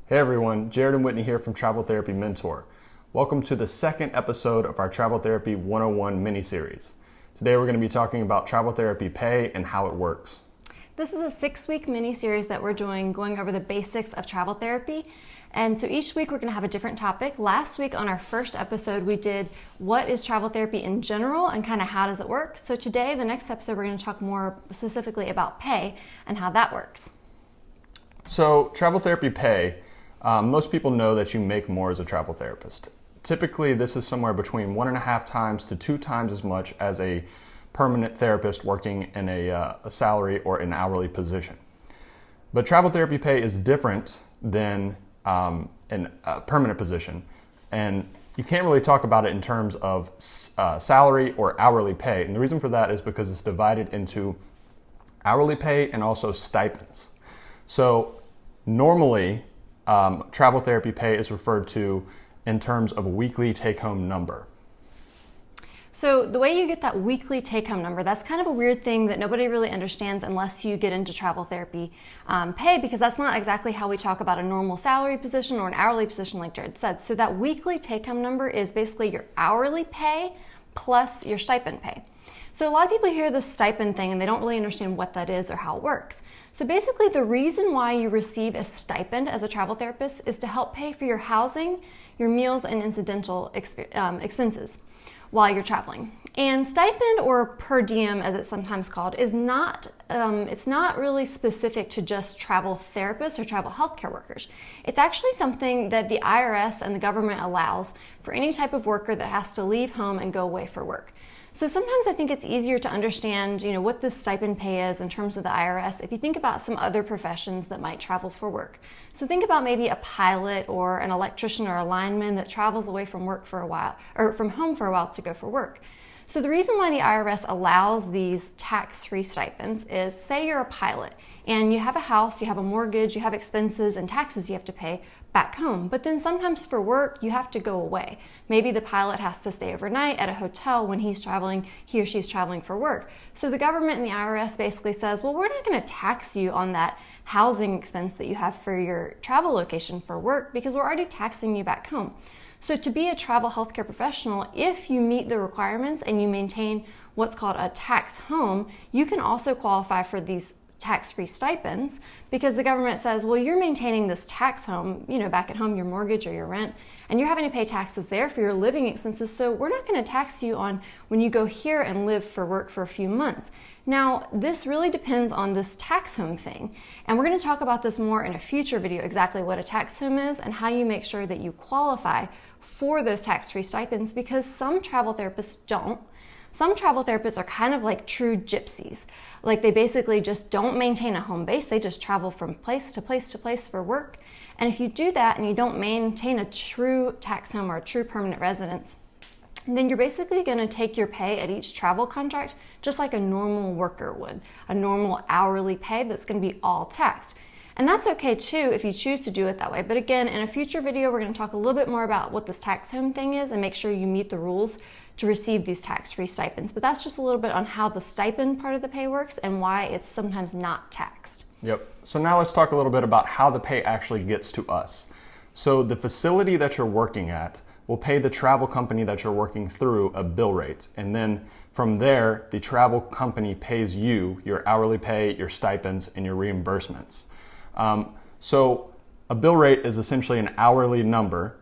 Hey everyone, Jared and Whitney here from Travel Therapy Mentor. Welcome to the second episode of our Travel Therapy 101 mini-series. Today we're going to be talking about travel therapy pay and how it works. This is a 6-week mini-series that we're doing going over the basics of travel therapy. And so each week we're going to have a different topic. Last week on our first episode we did what is travel therapy in general and kind of how does it work. So today, the next episode, we're going to talk more specifically about pay and how that works. So travel therapy pay, most people know that you make more as a travel therapist. Typically, this is somewhere between 1.5 times to 2 times as much as a permanent therapist working in a salary or an hourly position. But travel therapy pay is different than in a permanent position, and you can't really talk about it in terms of salary or hourly pay. And the reason for that is because it's divided into hourly pay and also stipends. So normally, travel therapy pay is referred to in terms of a weekly take-home number. So the way you get that weekly take-home number, that's kind of a weird thing that nobody really understands unless you get into travel therapy pay, because that's not exactly how we talk about a normal salary position or an hourly position like Jared said. So that weekly take-home number is basically your hourly pay plus your stipend pay. So a lot of people hear this stipend thing and they don't really understand what that is or how it works. So basically the reason why you receive a stipend as a travel therapist is to help pay for your housing, your meals, and incidental expenses while you're traveling. And stipend, or per diem as it's sometimes called, is not it's not really specific to just travel therapists or travel healthcare workers. It's actually something that the IRS and the government allows for any type of worker that has to leave home and go away for work. So sometimes I think it's easier to understand, what this stipend pay is in terms of the IRS if you think about some other professions that might travel for work. So think about maybe a pilot or an electrician or a lineman that travels away from work for a while, or from home for a while to go for work. So the reason why the IRS allows these tax-free stipends is, say you're a pilot and you have a house, you have a mortgage, you have expenses and taxes you have to pay back home. But then sometimes for work, you have to go away. Maybe the pilot has to stay overnight at a hotel when he or she's traveling for work. So the government and the IRS basically says, well, we're not going to tax you on that housing expense that you have for your travel location for work because we're already taxing you back home. So to be a travel healthcare professional, if you meet the requirements and you maintain what's called a tax home, you can also qualify for these tax-free stipends because the government says, well, you're maintaining this tax home, back at home, your mortgage or your rent, and you're having to pay taxes there for your living expenses, so we're not going to tax you on when you go here and live for work for a few months. Now, this really depends on this tax home thing, and we're going to talk about this more in a future video, exactly what a tax home is and how you make sure that you qualify for those tax-free stipends, because some travel therapists don't. Some travel therapists are kind of like true gypsies. Like they basically just don't maintain a home base. They just travel from place to place to place for work. And if you do that and you don't maintain a true tax home or a true permanent residence, then you're basically going to take your pay at each travel contract just like a normal worker would, a normal hourly pay that's going to be all taxed. And that's okay too if you choose to do it that way. But again, in a future video, we're going to talk a little bit more about what this tax home thing is and make sure you meet the rules to receive these tax-free stipends. But that's just a little bit on how the stipend part of the pay works and why it's sometimes not taxed. Yep. So now let's talk a little bit about how the pay actually gets to us. So the facility that you're working at will pay the travel company that you're working through a bill rate. And then from there, the travel company pays you your hourly pay, your stipends, and your reimbursements. So a bill rate is essentially an hourly number.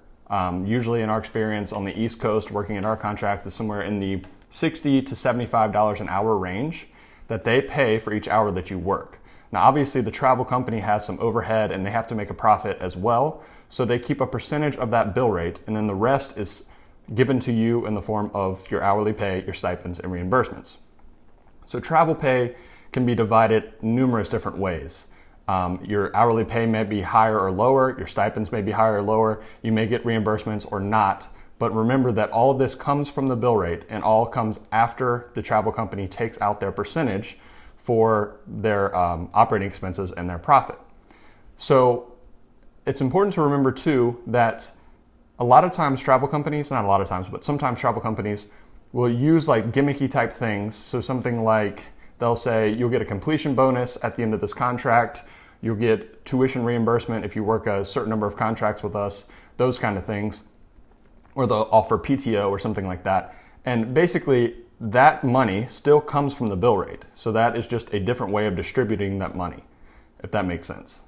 Usually in our experience on the East Coast, working in our contracts is somewhere in the $60 to $75 an hour range that they pay for each hour that you work. Now, obviously the travel company has some overhead and they have to make a profit as well. So they keep a percentage of that bill rate, and then the rest is given to you in the form of your hourly pay, your stipends, and reimbursements. So travel pay can be divided numerous different ways. Your hourly pay may be higher or lower, your stipends may be higher or lower, you may get reimbursements or not, but remember that all of this comes from the bill rate and all comes after the travel company takes out their percentage for their operating expenses and their profit. So it's important to remember too that a lot of times travel companies, not a lot of times, but sometimes travel companies will use like gimmicky type things. So something like they'll say you'll get a completion bonus at the end of this contract, You'll get tuition reimbursement if you work a certain number of contracts with us, those kind of things. Or they'll offer PTO or something like that. And basically, that money still comes from the bill rate. So that is just a different way of distributing that money, if that makes sense.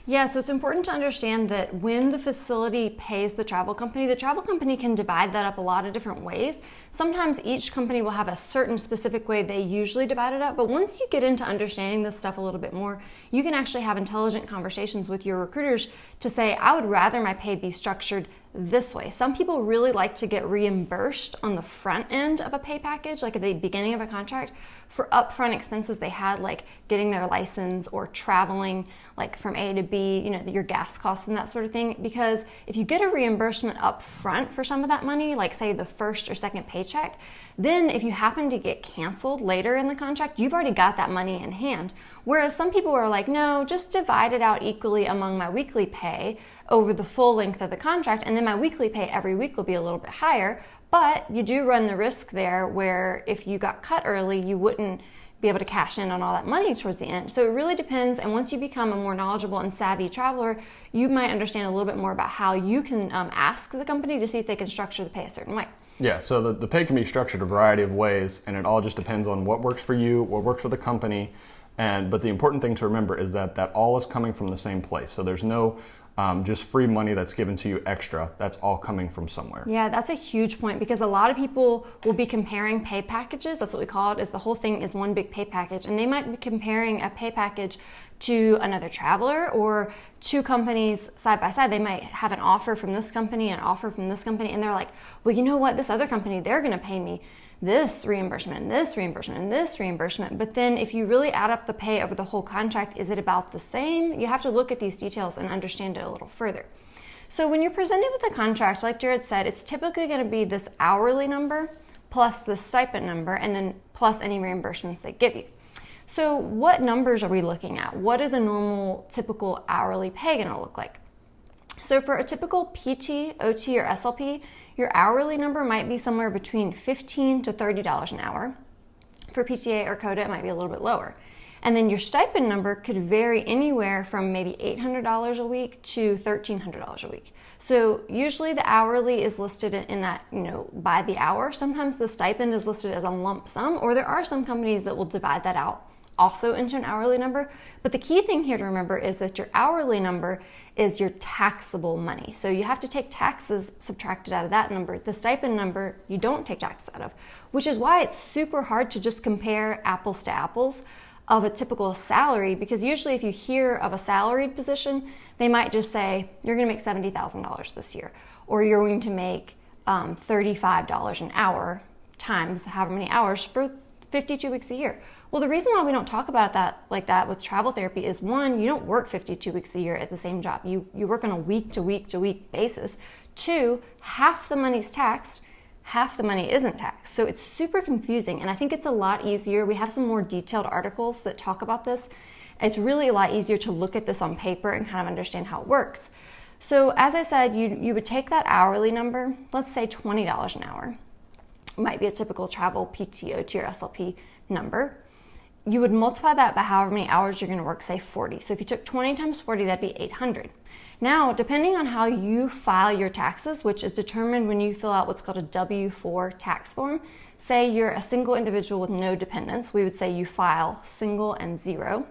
Yeah, so it's important to understand that when the facility pays the travel company can divide that up a lot of different ways. Sometimes each company will have a certain specific way they usually divide it up, but once you get into understanding this stuff a little bit more, you can actually have intelligent conversations with your recruiters to say, I would rather my pay be structured this way. Some people really like to get reimbursed on the front end of a pay package, like at the beginning of a contract, for upfront expenses they had, like getting their license or traveling like from A to B, your gas costs and that sort of thing. Because if you get a reimbursement up front for some of that money, like say the first or second paycheck, then if you happen to get canceled later in the contract, you've already got that money in hand. Whereas some people are like, no, just divide it out equally among my weekly pay over the full length of the contract, and then my weekly pay every week will be a little bit higher. But you do run the risk there where if you got cut early, you wouldn't be able to cash in on all that money towards the end. So it really depends. And once you become a more knowledgeable and savvy traveler, you might understand a little bit more about how you can ask the company to see if they can structure the pay a certain way. Yeah, so the pay can be structured a variety of ways, and it all just depends on what works for you, what works for the company. But the important thing to remember is that all is coming from the same place. So there's no just free money that's given to you extra. That's all coming from somewhere. Yeah, that's a huge point, because a lot of people will be comparing pay packages. That's what we call it, is the whole thing is one big pay package. And they might be comparing a pay package to another traveler or two companies side by side. They might have an offer from this company, an offer from this company, and they're like, well, you know what, this other company, they're going to pay me this reimbursement and this reimbursement and this reimbursement. But then if you really add up the pay over the whole contract, is it about the same? You have to look at these details and understand it a little further. So when you're presented with a contract, like Jared said, it's typically going to be this hourly number plus the stipend number and then plus any reimbursements they give you. So what numbers are we looking at? What is a normal typical hourly pay going to look like? So for a typical PT, OT, or SLP, your hourly number might be somewhere between $15 to $30 an hour. For PTA or COTA, it might be a little bit lower. And then your stipend number could vary anywhere from maybe $800 a week to $1,300 a week. So usually the hourly is listed in that, by the hour. Sometimes the stipend is listed as a lump sum, or there are some companies that will divide that out also into an hourly number. But the key thing here to remember is that your hourly number is your taxable money. So you have to take taxes subtracted out of that number. The stipend number, you don't take taxes out of, which is why it's super hard to just compare apples to apples of a typical salary, because usually if you hear of a salaried position, they might just say, you're gonna make $70,000 this year, or you're going to make $35 an hour times however many hours for 52 weeks a year. Well, the reason why we don't talk about that like that with travel therapy is, one, you don't work 52 weeks a year at the same job. You work on a week to week to week basis. Two, half the money's taxed, half the money isn't taxed. So it's super confusing, and I think it's a lot easier. We have some more detailed articles that talk about this. It's really a lot easier to look at this on paper and kind of understand how it works. So as I said, you would take that hourly number, let's say $20 an hour. It might be a typical travel PT, OT, or SLP number. You would multiply that by however many hours you're going to work, say 40. So if you took 20 times 40, that'd be 800. Now, depending on how you file your taxes, which is determined when you fill out what's called a W-4 tax form, say you're a single individual with no dependents, we would say you file single and zero,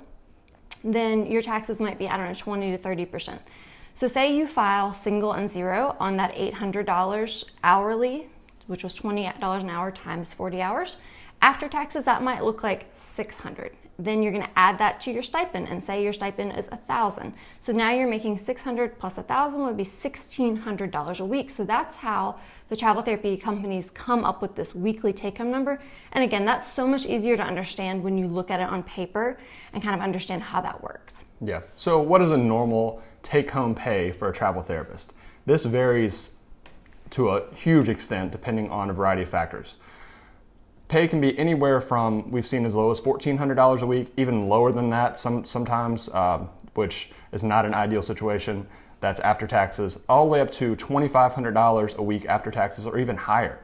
then your taxes might be, 20 to 30%. So say you file single and zero on that $800 hourly, which was $20 an hour times 40 hours. After taxes, that might look like $600. Then you're going to add that to your stipend and say your stipend is $1,000. So now you're making $600 plus $1,000 would be $1,600 a week. So that's how the travel therapy companies come up with this weekly take-home number. And again, that's so much easier to understand when you look at it on paper and kind of understand how that works. Yeah. So what is a normal take-home pay for a travel therapist? This varies to a huge extent depending on a variety of factors. Pay can be anywhere from, we've seen as low as $1,400 a week, even lower than that sometimes, which is not an ideal situation. That's after taxes, all the way up to $2,500 a week after taxes, or even higher.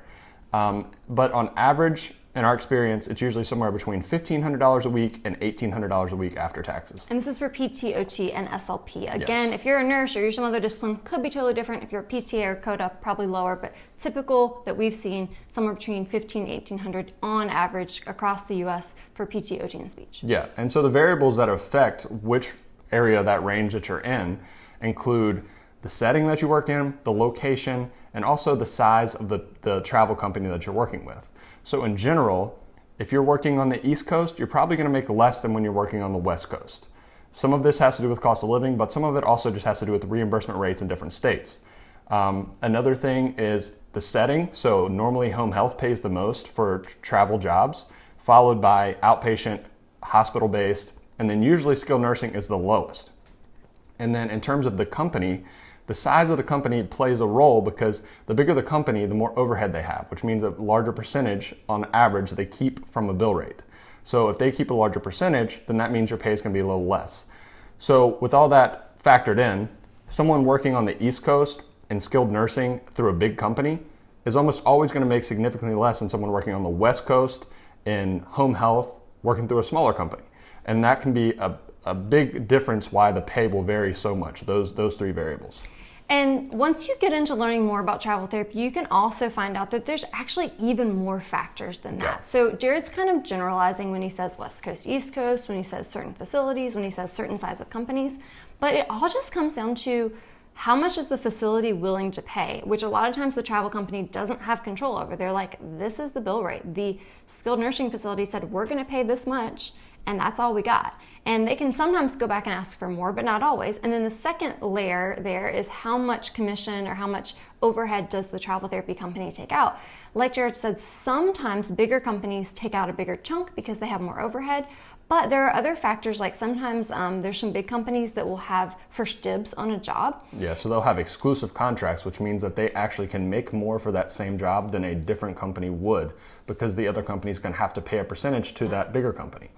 But on average, in our experience, it's usually somewhere between $1,500 a week and $1,800 a week after taxes. And this is for PT, OT, and SLP. Again, Yes. if you're a nurse or you're some other discipline, could be totally different. If you're a PTA or CODA, probably lower, but typical that we've seen somewhere between $1,500 and $1,800 on average across the US for PT, OT, and speech. Yeah, and so the variables that affect which area of that range that you're in include the setting that you work in, the location, and also the size of the travel company that you're working with. So in general, if you're working on the East Coast, you're probably going to make less than when you're working on the West Coast. Some of this has to do with cost of living, but some of it also just has to do with the reimbursement rates in different states. Another thing is the setting. So normally home health pays the most for travel jobs, followed by outpatient, hospital-based, and then usually skilled nursing is the lowest. And then in terms of the company, the size of the company plays a role because the bigger the company, the more overhead they have, which means a larger percentage on average they keep from a bill rate. So if they keep a larger percentage, then that means your pay is going to be a little less. So with all that factored in, someone working on the East Coast in skilled nursing through a big company is almost always going to make significantly less than someone working on the West Coast in home health working through a smaller company. And that can be a big difference why the pay will vary so much, those three variables. And once you get into learning more about travel therapy, you can also find out that there's actually even more factors than that. Yeah. So Jared's kind of generalizing when he says West Coast, East Coast, when he says certain facilities, when he says certain size of companies, but it all just comes down to how much is the facility willing to pay, which a lot of times the travel company doesn't have control over. They're like, this is the bill rate. The skilled nursing facility said, we're going to pay this much, and that's all we got. And they can sometimes go back and ask for more, but not always. And then the second layer there is how much commission or how much overhead does the travel therapy company take out. Like Jared said, sometimes bigger companies take out a bigger chunk because they have more overhead, but there are other factors, like sometimes there's some big companies that will have first dibs on a job. Yeah, so they'll have exclusive contracts, which means that they actually can make more for that same job than a different company would, because the other company is going to have to pay a percentage to that bigger company.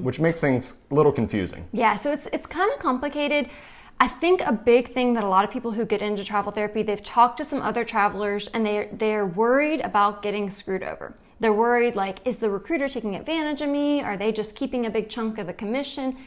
Which makes things a little confusing. Yeah, so it's kind of complicated. I think a big thing that a lot of people who get into travel therapy, they've talked to some other travelers and they're worried about getting screwed over. They're worried, like, is the recruiter taking advantage of me? Are they just keeping a big chunk of the commission?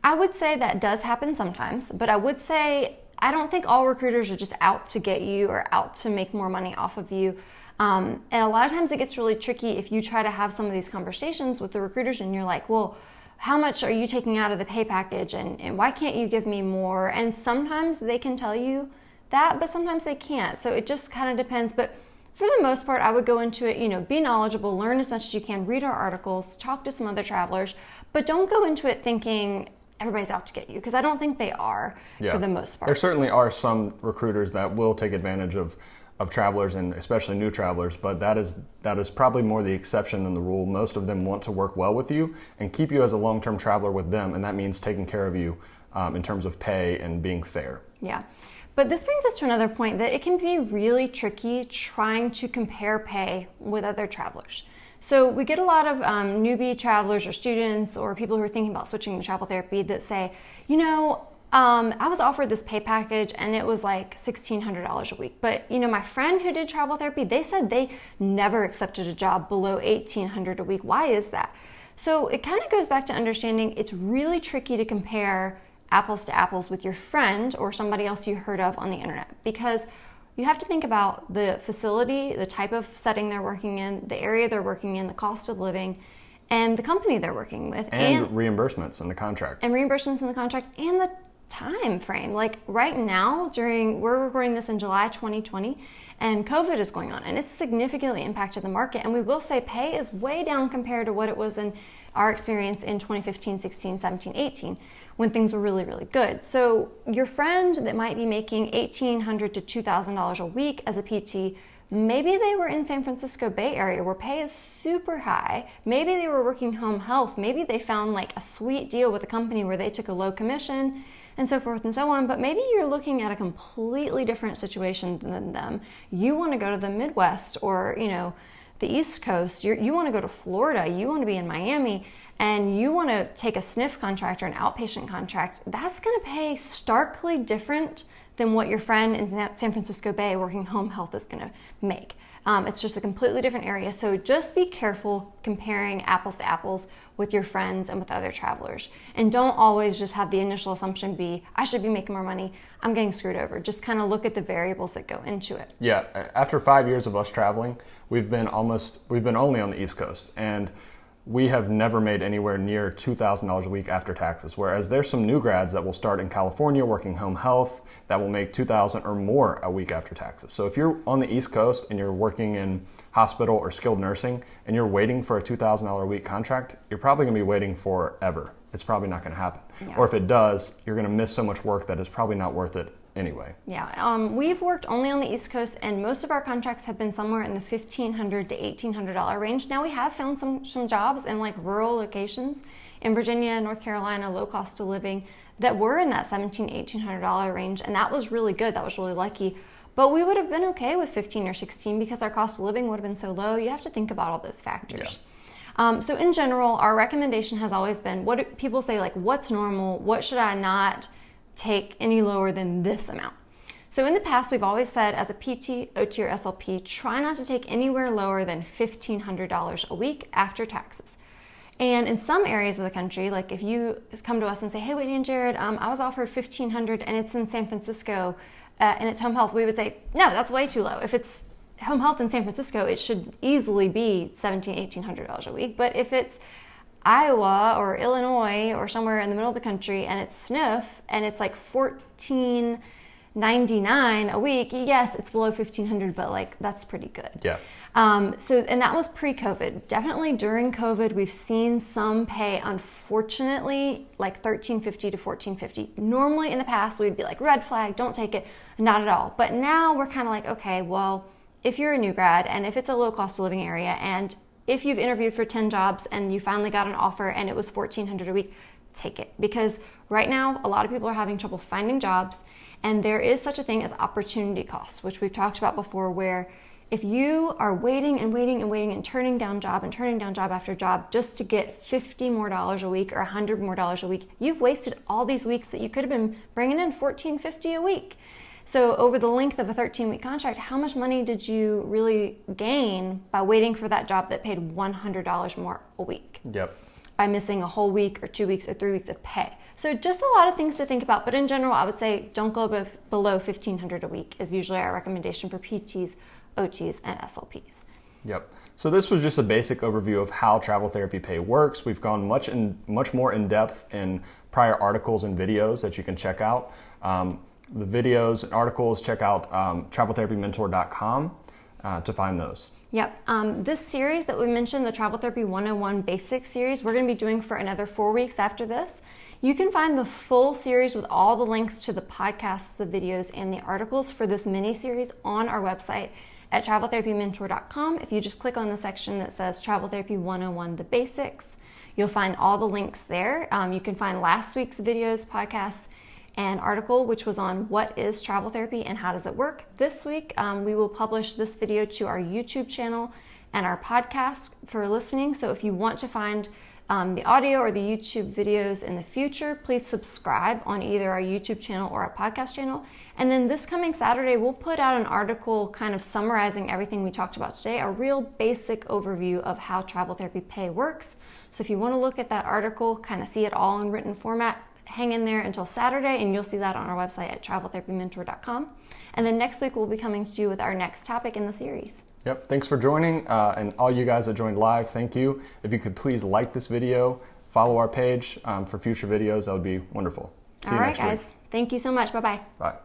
I would say that does happen sometimes, but I would say I don't think all recruiters are just out to get you or out to make more money off of you. And a lot of times it gets really tricky if you try to have some of these conversations with the recruiters and you're like, well, how much are you taking out of the pay package and why can't you give me more? And sometimes they can tell you that, but sometimes they can't. So it just kind of depends. But for the most part, I would go into it, be knowledgeable, learn as much as you can, read our articles, talk to some other travelers, but don't go into it thinking everybody's out to get you, because I don't think they are for the most part. There certainly are some recruiters that will take advantage of travelers, and especially new travelers, but that is probably more the exception than the rule. Most of them want to work well with you and keep you as a long-term traveler with them, and that means taking care of you in terms of pay and being fair. Yeah. But this brings us to another point, that it can be really tricky trying to compare pay with other travelers. So we get a lot of newbie travelers or students or people who are thinking about switching to travel therapy that say, I was offered this pay package and it was like $1,600 a week. But my friend who did travel therapy, they said they never accepted a job below $1,800 a week. Why is that? So it kind of goes back to understanding it's really tricky to compare apples to apples with your friend or somebody else you heard of on the internet, because you have to think about the facility, the type of setting they're working in, the area they're working in, the cost of living, and the company they're working with. And reimbursements in the contract. And the time frame. Like right now, we're recording this in July 2020, and COVID is going on, and it's significantly impacted the market. And we will say pay is way down compared to what it was in our experience in 2015, 16, 17, 18, when things were really, really good. So your friend that might be making $1,800 to $2,000 a week as a PT, maybe they were in San Francisco Bay Area where pay is super high. Maybe they were working home health. Maybe they found like a sweet deal with a company where they took a low commission and so forth and so on. But maybe you're looking at a completely different situation than them. You want to go to the Midwest or, the East Coast. You want to go to Florida. You want to be in Miami. And you want to take a SNF contract or an outpatient contract. That's going to pay starkly different than what your friend in San Francisco Bay working home health is going to make. It's just a completely different area. So just be careful comparing apples to apples with your friends and with other travelers. And don't always just have the initial assumption be, I should be making more money, I'm getting screwed over. Just kind of look at the variables that go into it. Yeah, after 5 years of us traveling, we've been only on the East Coast, and we have never made anywhere near $2,000 a week after taxes. Whereas there's some new grads that will start in California working home health that will make $2,000 or more a week after taxes. So if you're on the East Coast and you're working in hospital or skilled nursing and you're waiting for a $2,000 a week contract, you're probably gonna be waiting forever. It's probably not gonna happen. Yeah. Or if it does, you're gonna miss so much work that it's probably not worth it anyway. Yeah, we've worked only on the East Coast, and most of our contracts have been somewhere in the $1,500 to $1,800 range. Now we have found some jobs in like rural locations in Virginia, North Carolina, low cost of living, that were in that $1,700, $1,800 range, and that was really good. That was really lucky. But we would have been okay with 15 or 16 because our cost of living would have been so low. You have to think about all those factors. Yeah. So in general, our recommendation has always been, what do people say, like, what's normal? What should I not take any lower than this amount? So in the past, we've always said, as a PT, OT, or SLP, try not to take anywhere lower than $1,500 a week after taxes. And in some areas of the country, like if you come to us and say, hey, Whitney and Jared, I was offered $1,500 and it's in San Francisco and it's home health, we would say, no, that's way too low. If it's home health in San Francisco, it should easily be $1,700, $1,800 a week. But if it's Iowa or Illinois or somewhere in the middle of the country and it's SNF and it's like $1,499 a week, yes, it's below $1,500, but like that's pretty good. Yeah. And that was pre-COVID. Definitely during COVID, we've seen some pay, unfortunately, like $1,350 to $1,450. Normally in the past, we'd be like, red flag, don't take it. Not at all. But now we're kind of like, okay, well, if you're a new grad and if it's a low cost of living area and if you've interviewed for 10 jobs and you finally got an offer and it was $1,400 a week, take it. Because right now, a lot of people are having trouble finding jobs, and there is such a thing as opportunity cost, which we've talked about before, where if you are waiting and waiting and waiting and turning down job after job just to get $50 more a week or $100 more a week, you've wasted all these weeks that you could have been bringing in $1,450 a week. So over the length of a 13-week contract, how much money did you really gain by waiting for that job that paid $100 more a week? Yep. By missing a whole week or 2 weeks or 3 weeks of pay. So just a lot of things to think about. But in general, I would say don't go below $1,500 a week is usually our recommendation for PTs, OTs, and SLPs. Yep. So this was just a basic overview of how travel therapy pay works. We've gone much more in depth in prior articles and videos that you can check out. The videos and articles, check out traveltherapymentor.com to find those. Yep. This series that we mentioned, the Travel Therapy 101 Basics series, we're going to be doing for another 4 weeks after this. You can find the full series with all the links to the podcasts, the videos, and the articles for this mini series on our website at traveltherapymentor.com. If you just click on the section that says Travel Therapy 101 The Basics, you'll find all the links there. You can find last week's videos, podcasts, and article, which was on what is travel therapy and how does it work. This week, we will publish this video to our YouTube channel and our podcast for listening. So if you want to find the audio or the YouTube videos in the future, please subscribe on either our YouTube channel or our podcast channel. And then this coming Saturday, we'll put out an article kind of summarizing everything we talked about today, a real basic overview of how travel therapy pay works. So if you want to look at that article, kind of see it all in written format, hang in there until Saturday, and you'll see that on our website at traveltherapymentor.com. And then next week, we'll be coming to you with our next topic in the series. Yep, thanks for joining, and all you guys that joined live, thank you. If you could please like this video, follow our page for future videos, that would be wonderful. See you next week. All right, guys. Thank you so much. Bye-bye. Bye.